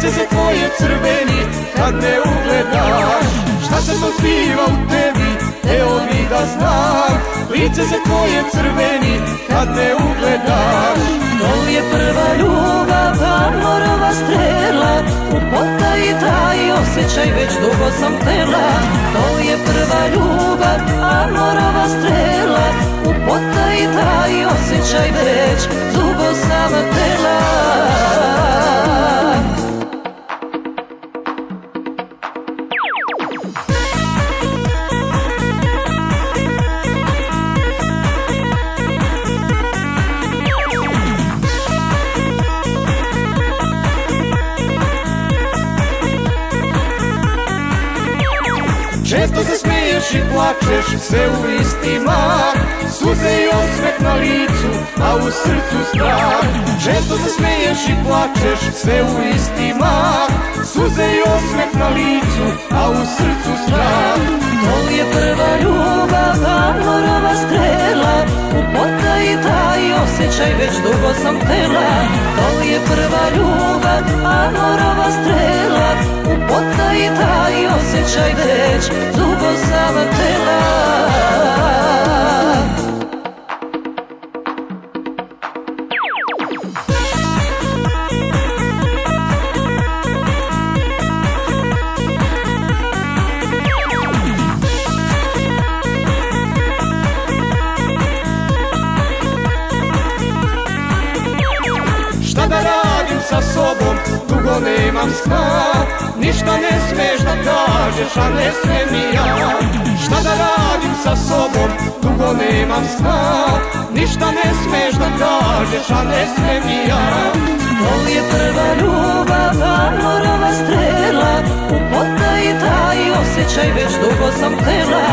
Lice se tvoje crveni kad me ugledaš. Šta se to zbiva u tebi, evo mi da znam. Lice se tvoje crveni kad me ugledaš. To je prva ljubav, amorova strela, u potaji taj osjećaj već dugo sam htela. To je prva ljubav, amorova strela, u potaji taj osjećaj već dugo sam htela. Često se smiješ i plačeš, sve u isti mah. Suze i osmeh na licu, a u srcu strah. Često se smiješ i plačeš, sve u isti mah. Suze i osmeh na licu, a u srcu strah. To je prva ljubav, amorova strela, u potaji taj osjećaj već dugo sam htela. To je prva ljubav, amorova strela, u potaji taj osjećaj već dugo sam htela. Šta da radim sa sobom, dugo nemam sna. Ništa ne smeš da kažeš, a ne smijem ni ja. Šta da radim sa sobom, dugo nemam sna. Ništa ne smeš da kažeš, a ne smijem ni ja. To je prva ljubav, amorova strela, u potaji taj osjećaj već dugo sam htela.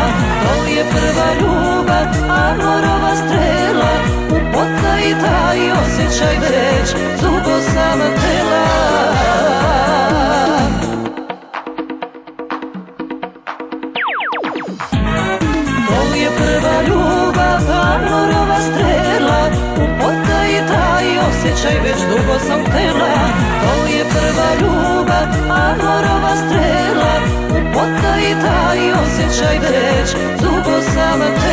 To je prva ljubav, amorova strela, u potaji taj osjećaj već dugo sam htela. To je prva ljubav, amorova strela, u potaji taj osjećaj već dugo sam htela. To je prva ljubav, amorova strela, u potaji taj osjećaj već dugo sam htela.